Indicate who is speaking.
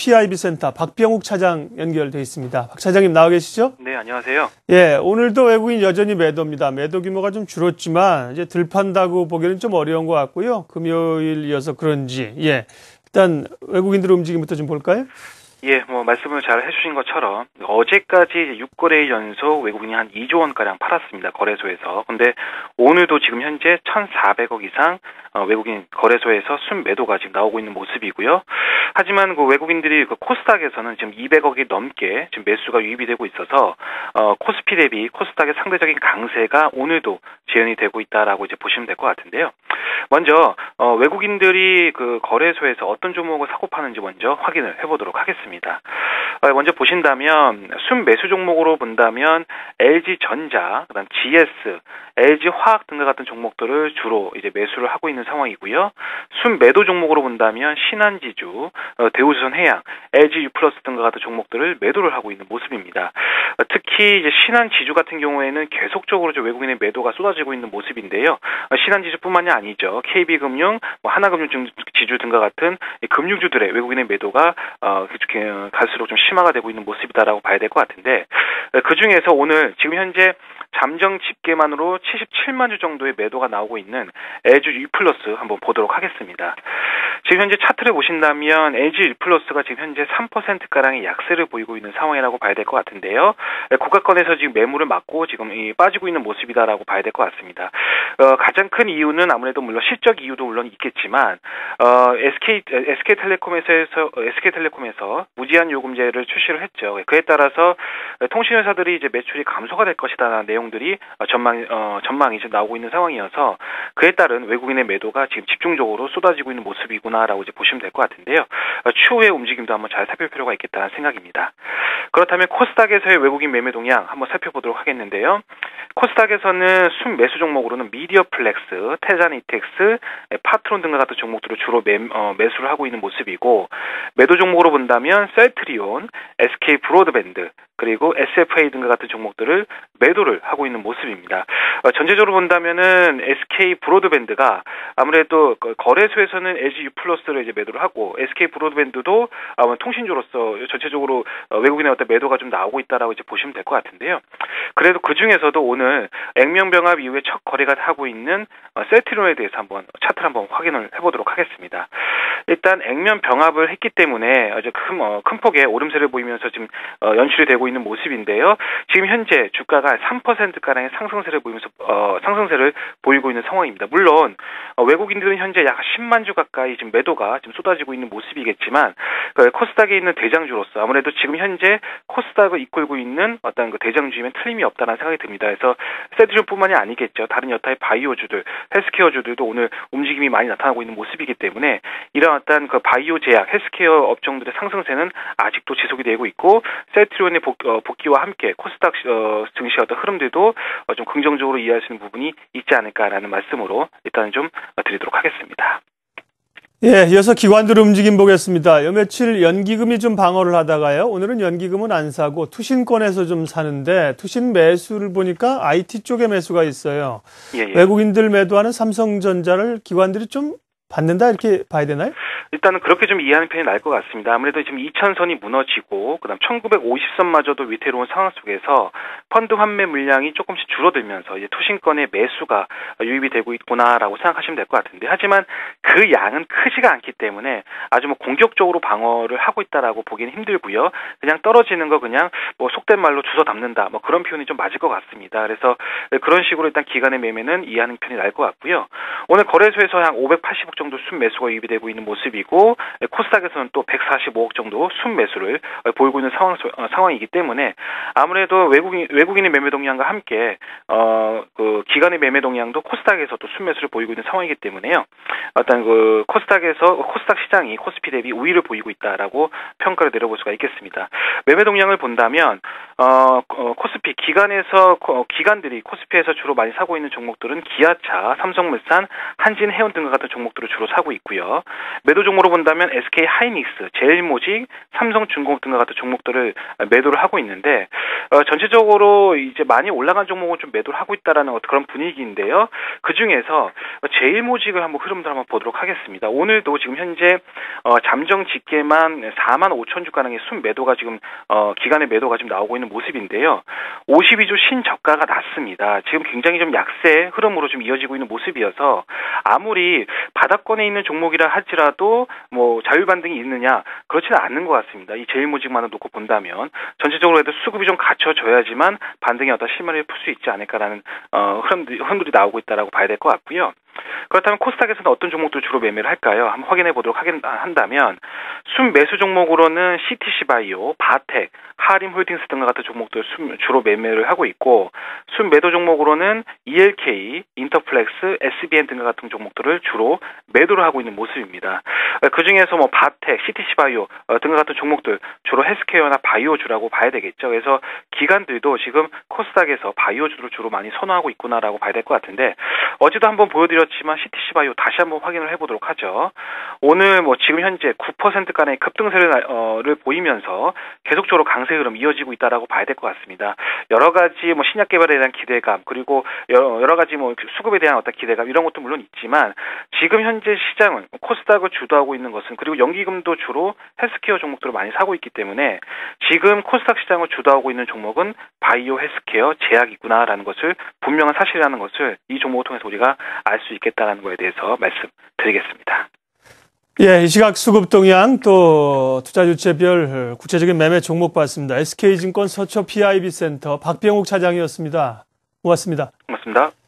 Speaker 1: PIB 센터 박병욱 차장 연결돼 있습니다. 박 차장님 나와 계시죠?
Speaker 2: 네, 안녕하세요.
Speaker 1: 예, 오늘도 외국인 여전히 매도입니다. 매도 규모가 좀 줄었지만 이제 들판다고 보기에는 좀 어려운 것 같고요. 금요일이어서 그런지 일단 외국인들의 움직임부터 좀 볼까요?
Speaker 2: 예, 말씀을 잘 해주신 것처럼 어제까지 6거래일 연속 외국인이 한 2조 원가량 팔았습니다. 거래소에서. 근데 오늘도 지금 현재 1,400억 이상 외국인 거래소에서 순매도가 지금 나오고 있는 모습이고요. 하지만 그 외국인들이 그 코스닥에서는 지금 200억이 넘게 지금 매수가 유입이 되고 있어서 코스피 대비 코스닥의 상대적인 강세가 오늘도 재현이 되고 있다라고 이제 보시면 될 것 같은데요. 먼저 외국인들이 그 거래소에서 어떤 종목을 사고 파는지 먼저 확인을 해보도록 하겠습니다. 먼저 보신다면 순매수 종목으로 본다면 LG전자, 그다음 GS, LG화학 등과 같은 종목들을 주로 이제 매수를 하고 있는 상황이고요. 순매도 종목으로 본다면 신한지주, 대우조선해양, LG유플러스 등과 같은 종목들을 매도를 하고 있는 모습입니다. 특히 이제 신한지주 같은 경우에는 계속적으로 외국인의 매도가 쏟아지고 있는 모습인데요. 신한지주뿐만이 아니죠. KB금융, 하나금융지주 등과 같은 금융주들의 외국인의 매도가 갈수록 좀 심화가 되고 있는 모습이다라고 봐야 될 것 같은데, 그 중에서 오늘 지금 현재 잠정 집계만으로 77만 주 정도의 매도가 나오고 있는 LG유플러스 한번 보도록 하겠습니다. 지금 현재 차트를 보신다면 LG유플러스가 지금 현재 3%가량의 약세를 보이고 있는 상황이라고 봐야 될 것 같은데요. 고가권에서 지금 매물을 맞고 지금 빠지고 있는 모습이다라고 봐야 될 것 같습니다. 가장 큰 이유는 아무래도 물론 실적 이유도 물론 있겠지만 SK텔레콤에서 무제한 요금제를 출시를 했죠. 그에 따라서 통신회사들이 이제 매출이 감소가 될 것이다라는 내용들이 전망이 이제 나오고 있는 상황이어서 그에 따른 외국인의 매도가 지금 집중적으로 쏟아지고 있는 모습이구나라고 이제 보시면 될 것 같은데요. 추후의 움직임도 한번 잘 살펴볼 필요가 있겠다는 생각입니다. 그렇다면 코스닥에서의 외국인 매매 동향 한번 살펴보도록 하겠는데요. 코스닥에서는 순매수 종목으로는 미디어플렉스, 테자니텍스, 파트론 등과 같은 종목들을 주로 매수를 하고 있는 모습이고, 매도 종목으로 본다면 셀트리온, SK브로드밴드, 그리고 SFA 등과 같은 종목들을 매도를 하고 있는 모습입니다. 전체적으로 본다면은 SK브로드밴드가 아무래도 거래소에서는 LG유플러스를 이제 매도를 하고, SK브로드밴드도 통신주로서 전체적으로 외국인의 어떤 매도가 좀 나오고 있다라고 이제 보시면 될 것 같은데요. 그래도 그 중에서도 오늘 액면병합 이후에 첫 거래가 하고 있는 셀트리온에 대해서 한번 차트를 한번 확인을 해보도록 하겠습니다. 일단 액면병합을 했기 때문에 아주 큰 폭의 오름세를 보이면서 지금 연출이 되고 있는 모습인데요. 지금 현재 주가가 3%가량의 상승세를 보이고 있는 상황입니다. 물론 외국인들은 현재 약 10만 주 가까이 지금 매도가 지금 쏟아지고 있는 모습이겠지만, 코스닥에 있는 대장주로서 아무래도 지금 현재 코스닥을 이끌고 있는 어떤 그 대장주이면 틀림이 없다는 생각이 듭니다. 그래서 셀트리온뿐만이 아니겠죠. 다른 여타의 바이오주들, 헬스케어주들도 오늘 움직임이 많이 나타나고 있는 모습이기 때문에 이런 어떤 그 바이오 제약, 헬스케어 업종들의 상승세는 아직도 지속이 되고 있고, 셀트리온의 복귀와 함께 코스닥 증시 어떤 흐름들도 좀 긍정적으로 이해할 수 있는 부분이 있지 않을까라는 말씀으로 일단 좀 드리도록 하겠습니다.
Speaker 1: 예, 이어서 기관들 움직임 보겠습니다. 요 며칠 연기금이 좀 방어를 하다가요. 오늘은 연기금은 안 사고 투신권에서 좀 사는데, 투신 매수를 보니까 IT 쪽에 매수가 있어요. 예. 외국인들 매도하는 삼성전자를 기관들이 좀 받는다 이렇게 봐야 되나요?
Speaker 2: 일단은 그렇게 좀 이해하는 편이 나을 것 같습니다. 아무래도 지금 2000선이 무너지고 그다음 1950선마저도 위태로운 상황 속에서 펀드 환매 물량이 조금씩 줄어들면서 이제 투신권의 매수가 유입이 되고 있구나라고 생각하시면 될 것 같은데, 하지만 그 양은 크지가 않기 때문에 아주 공격적으로 방어를 하고 있다라고 보기는 힘들고요. 그냥 떨어지는 거 그냥 속된 말로 주워 담는다 그런 표현이 좀 맞을 것 같습니다. 그래서 그런 식으로 일단 기간의 매매는 이해하는 편이 나을 것 같고요. 오늘 거래소에서 한 580억 정도 순매수가 유입이 되고 있는 모습이고, 코스닥에서는 또 145억 정도 순매수를 보이고 있는 상황이기 때문에 아무래도 외국인의 매매 동향과 함께 그 기관의 매매 동향도 코스닥에서 또 순매수를 보이고 있는 상황이기 때문에요. 어떤 그 코스닥 시장이 코스피 대비 우위를 보이고 있다라고 평가를 내려볼 수가 있겠습니다. 매매 동향을 본다면 코스피 기관들이 코스피에서 주로 많이 사고 있는 종목들은 기아차, 삼성물산, 한진해운 등과 같은 종목들을 주로 사고 있고요. 매도 종목으로 본다면 SK 하이닉스, 제일모직, 삼성중공업 등과 같은 종목들을 매도를 하고 있는데 전체적으로 이제 많이 올라간 종목은 좀 매도를 하고 있다라는 그런 분위기인데요. 그 중에서 제일모직을 한번 흐름을 한번 보도록 하겠습니다. 오늘도 지금 현재 잠정 집계만 4만 5천 주가량의 순매도가 지금 기간의 매도가 지금 나오고 있는 모습인데요. 52주 신저가가 났습니다. 지금 굉장히 좀 약세 흐름으로 좀 이어지고 있는 모습이어서 아무리 바닥권에 있는 종목이라 할지라도 뭐 자율 반등이 있느냐 그렇지는 않는 것 같습니다. 이 제일모직만을 놓고 본다면 전체적으로 해도 수급이 좀 갖춰져야지만 반등의 어떤 실마리를 풀 수 있지 않을까라는 흐름들이 나오고 있다라고 봐야 될 것 같고요. 그렇다면 코스닥에서는 어떤 종목들 주로 매매를 할까요? 한번 확인해 보도록 한다면 순매수 종목으로는 CTC바이오, 바텍, 하림홀딩스 등과 같은 종목들 주로 매매를 하고 있고 순매도 종목으로는 ELK, 인터플렉스, SBN 등과 같은 종목들을 주로 매도를 하고 있는 모습입니다. 그 중에서 뭐 바텍, CTC바이오 등과 같은 종목들 주로 헬스케어나 바이오주라고 봐야 되겠죠. 그래서 기관들도 지금 코스닥에서 바이오주를 주로 많이 선호하고 있구나라고 봐야 될 것 같은데 어제도 한번 보여드렸지만 CTC바이오 다시 한번 확인을 해보도록 하죠. 오늘 뭐 지금 현재 9%간의 급등세를 보이면서 계속적으로 강세 흐름 이어지고 있다라고 봐야 될 것 같습니다. 여러 가지 뭐 신약 개발에 대한 기대감 그리고 여러 가지 뭐 수급에 대한 어떤 기대감 이런 것도 물론 있지만 지금 현재 시장은 코스닥을 주도하고 있는 것은 그리고 연기금도 주로 헬스케어 종목들을 많이 사고 있기 때문에 지금 코스닥 시장을 주도하고 있는 종목은 바이오, 헬스케어, 제약이구나라는 것을 분명한 사실이라는 것을 이 종목을 통해서 우리가 알 수 있겠다라는 거에 대해서 말씀드리겠습니다.
Speaker 1: 예, 이 시각 수급 동향 또 투자 주체별 구체적인 매매 종목 봤습니다. SK증권 서초 PIB센터 박병욱 차장이었습니다. 고맙습니다.
Speaker 2: 고맙습니다.